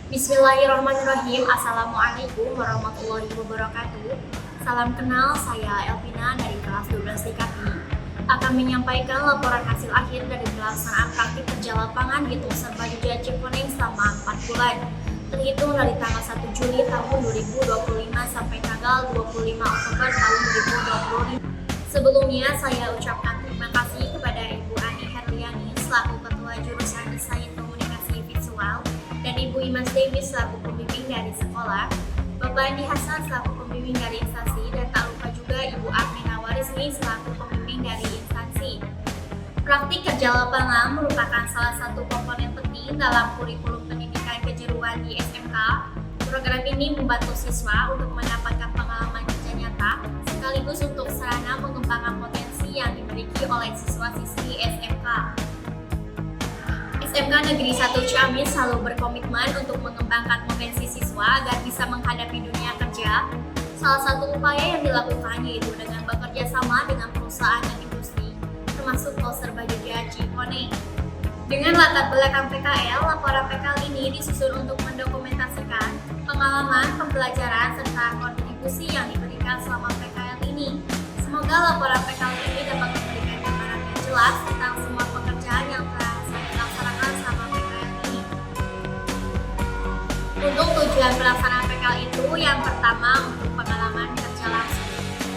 Bismillahirrahmanirrahim. Assalamualaikum warahmatullahi wabarakatuh. Salam kenal, saya Elvina dari kelas 12 DKI akan menyampaikan laporan hasil akhir dari pelaksanaan praktik kerja lapangan di Tulser Bajuja Cikoneng selama 4 bulan terhitung dari tanggal 1 Juli tahun 2025 sampai tanggal 25 Oktober tahun 2025. Sebelumnya saya ucapkan terima kasih kepada Ibu Ani Herliani selaku Ketua Jurusan Desain Komunikasi Visual dan Ibu Imas Dewi selaku pembimbing dari sekolah, Bapak Andi Hasan selaku pembimbing dari instansi, dan tak lupa juga Ibu Armina Warismi selaku pembimbing dari instansi. Praktik kerja lapangan merupakan salah satu komponen penting dalam kurikulum pendidikan kejuruan di SMK. Program ini membantu siswa untuk mendapatkan pengalaman kerja nyata sekaligus untuk sarana mengembangkan potensi yang dimiliki oleh siswa-siswi SMK. SMK Negeri 1 Ciamis selalu berkomitmen untuk mengembangkan potensi siswa agar bisa menghadapi dunia kerja. Salah satu upaya yang dilakukan yaitu dengan bekerja sama dengan perusahaan dan industri, termasuk Tulser Bajuja Cikoneng. Dengan latar belakang PKL, laporan PKL ini disusun untuk mendokumentasikan pengalaman, pembelajaran, serta kontribusi yang diberikan selama PKL ini. Semoga laporan PKL ini dapat memberikan gambaran yang jelas tentang semua pekerjaan yang telah saya laksanakan selama PKL ini. Untuk tujuan pelaksanaan PKL itu, yang pertama untuk pengalaman kerja langsung.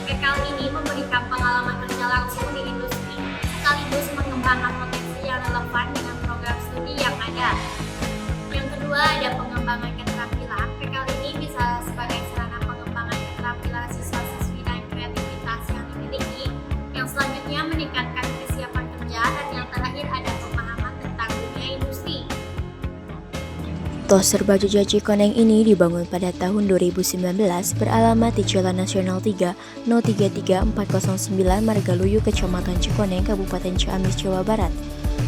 PKL ini memberikan pengalaman kerja langsung di industri, sekaligus mengembangkan potensi yang relevan dengan program studi yang ada. Yang kedua, ada pengembangan keterampilan. PKL ini bisa sebagai sarana pengembangan keterampilan siswa-siswi dan kreativitas yang dimiliki. Yang selanjutnya meningkatkan kesiapan kerja, dan yang terakhir ada pemahaman tentang dunia industri. Tulser Bajuja Cikoneng ini dibangun pada tahun 2019 beralamat di Jalan Nasional 3 033 409 Margaluyu, Kecamatan Cikoneng, Kabupaten Ciamis, Jawa Barat.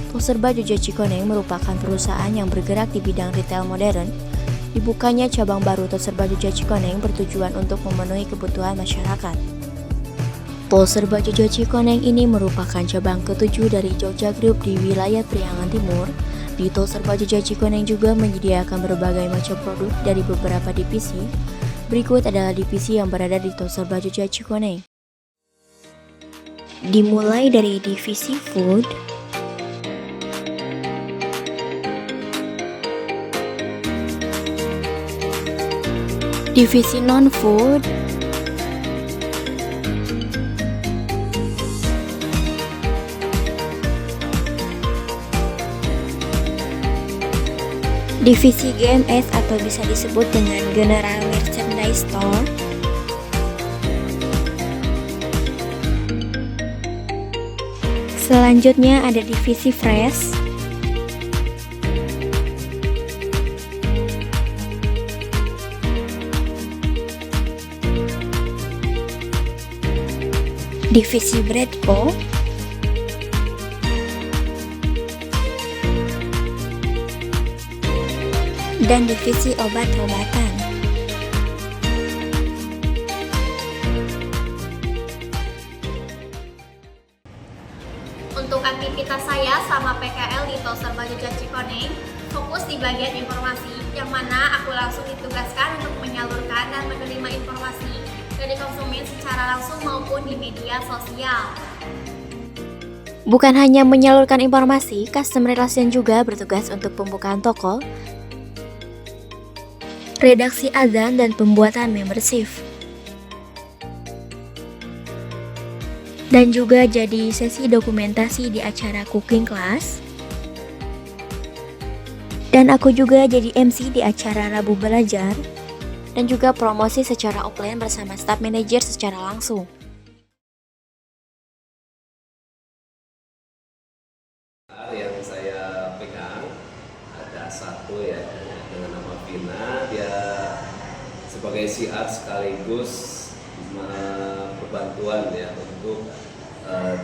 Tulser Bajuja Cikoneng merupakan perusahaan yang bergerak di bidang retail modern. Dibukanya cabang baru Tulser Bajuja Cikoneng bertujuan untuk memenuhi kebutuhan masyarakat. Tulser Bajuja Cikoneng ini merupakan cabang ke-7 dari Jogja Group di wilayah Priangan Timur. Di Tulser Bajuja Cikoneng juga menyediakan berbagai macam produk dari beberapa divisi. Berikut adalah divisi yang berada di Tulser Bajuja Cikoneng. Dimulai dari divisi food, divisi non-food, divisi GMS atau bisa disebut dengan General Merchandise Store, selanjutnya ada divisi Fresh, divisi Bredco, dan divisi obat-obatan. Untuk aktivitas saya sama PKL di Tulser Bajuja Cikoneng fokus di bagian informasi, yang mana aku langsung ditugaskan untuk menyalurkan dan menerima informasi dari konsumen secara langsung maupun di media sosial. Bukan hanya menyalurkan informasi, customer relation juga bertugas untuk pembukaan toko, redaksi azan, dan pembuatan membership. Dan juga jadi sesi dokumentasi di acara cooking class. Dan aku juga jadi MC di acara Rabu Belajar. Dan juga promosi secara offline bersama staff manager secara langsung. Yang saya pegang ada satu ya dengan nama Vina, dia sebagai CR sekaligus perbantuan ya untuk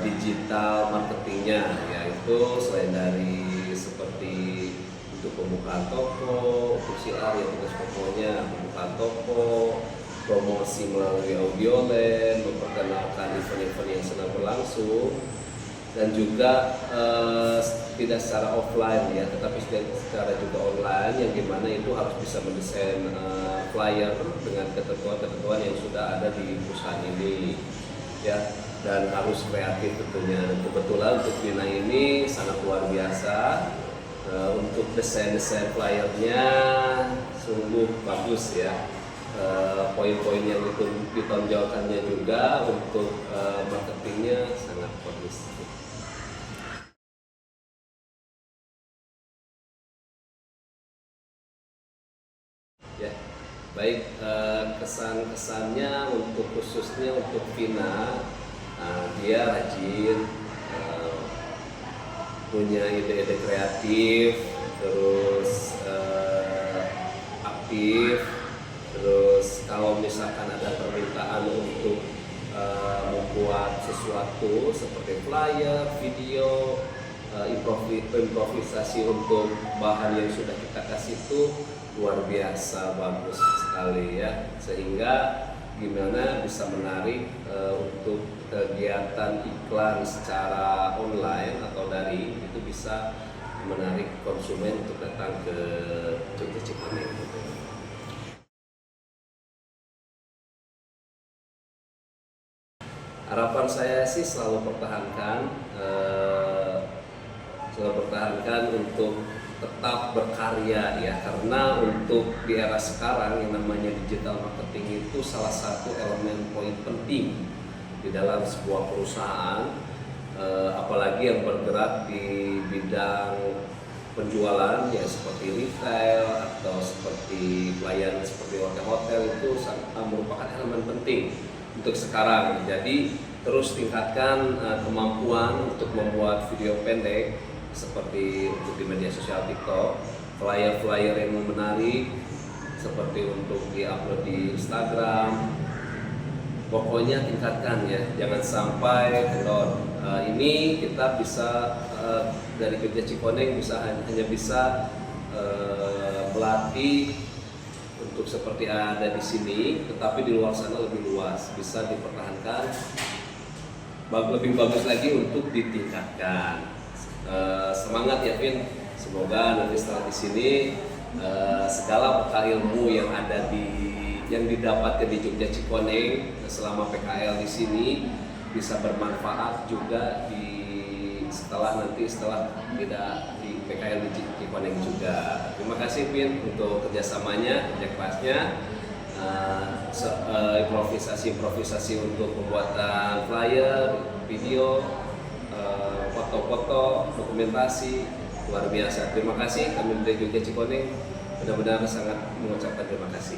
digital marketingnya, yaitu selain dari seperti untuk pembukaan toko, untuk CR ya tugas pokoknya pembukaan toko, promosi melalui audioline, memperkenalkan event-event yang sedang berlangsung, dan juga tidak secara offline ya, tetapi secara juga online, yang dimana itu harus bisa mendesain flyer dengan ketentuan-ketentuan yang sudah ada di perusahaan ini ya, dan harus kreatif tentunya. Kebetulan untuk Vina ini sangat luar biasa. Untuk desain-desain flyernya sungguh bagus ya. Poin-poin yang ditonjolkannya juga untuk marketingnya sangat bagus. Ya, baik, kesan-kesannya untuk khususnya untuk Vina, dia rajin, punya ide-ide kreatif, terus aktif, terus kalau misalkan ada permintaan untuk membuat sesuatu seperti flyer, video, improvisasi untuk bahan yang sudah kita kasih itu luar biasa bagus sekali ya, sehingga gimana bisa menarik untuk kegiatan iklan secara online atau daring itu bisa menarik konsumen untuk datang ke Jogja Cikoneng. Harapan saya sih selalu pertahankan untuk tetap berkarya ya, karena untuk di era sekarang yang namanya digital marketing itu salah satu elemen poin penting di dalam sebuah perusahaan, apalagi yang bergerak di bidang penjualan ya, seperti retail atau seperti pelayanan seperti hotel-hotel, itu merupakan elemen penting untuk sekarang. Jadi terus tingkatkan kemampuan untuk membuat video pendek seperti untuk di media sosial TikTok, flyer-flyer yang menarik seperti untuk di-upload di Instagram. Pokoknya tingkatkan ya, jangan sampai kendor. Ini kita bisa dari Jogja Cikoneng hanya bisa melatih untuk seperti ada di sini, tetapi di luar sana lebih luas, bisa dipertahankan, lebih bagus lagi untuk ditingkatkan. Semangat ya Vin, semoga nanti setelah di sini segala bekal ilmu yang didapatkan di Jogja Cikoneng selama PKL di sini bisa bermanfaat juga setelah tidak di PKL di Cikoneng juga. Terima kasih Vin untuk kerjasamanya, kerja kerasnya, improvisasi untuk pembuatan flyer, video, foto-foto, dokumentasi, luar biasa. Terima kasih, kami dari Jogja Cikoneng benar-benar sangat mengucapkan terima kasih.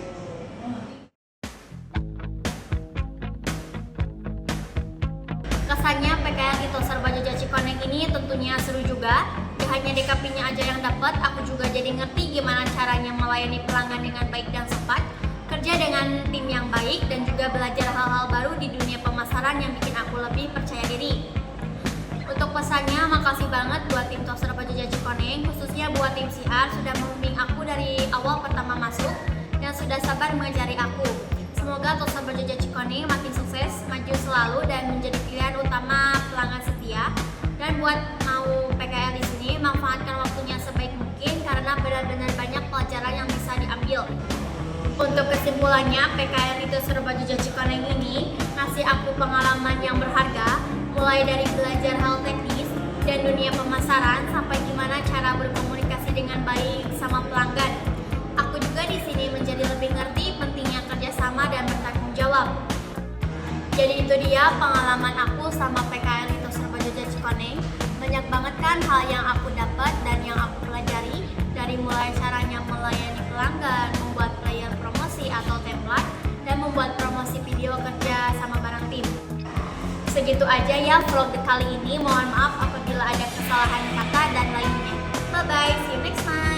Kesannya PKL di Serba Jogja Cikoneng ini tentunya seru juga. Gak hanya DKP-nya aja yang dapat, aku juga jadi ngerti gimana caranya melayani pelanggan dengan baik dan cepat, kerja dengan tim yang baik, dan juga belajar hal-hal baru di dunia pemasaran yang bikin aku lebih percaya diri. Untuk pesannya, makasih banget buat tim Serba Jogja Cikoneng, khususnya buat tim CR sudah membimbing aku dari awal pertama masuk dan sudah sabar mengajari aku. Semoga Serba Jogja Cikoneng makin sukses, maju selalu, dan menjadi pilihan utama pelanggan setia. Dan buat mau PKL di sini, manfaatkan waktunya sebaik mungkin karena benar-benar banyak pelajaran yang bisa diambil. Untuk kesimpulannya, PKL di Serba Jogja Cikoneng ini ngasih aku pengalaman yang berharga, mulai dari belajar hal teknis dan dunia pemasaran sampai gimana cara berkomunikasi dengan baik sama pelanggan. Aku juga di sini menjadi lebih ngerti pentingnya kerjasama dan bertanggung jawab. Jadi itu dia pengalaman aku sama PKL di Serba Jogja Cikoneng. Banyak banget kan hal yang aku dapat dan yang aku pelajari, dari mulai caranya melayani pelanggan, membuat flyer promosi atau template, dan membuat promosi video kerja sama bareng tim. Segitu aja ya vlog kali ini. Mohon maaf apabila ada kesalahan kata dan lainnya. Bye bye, see you next time.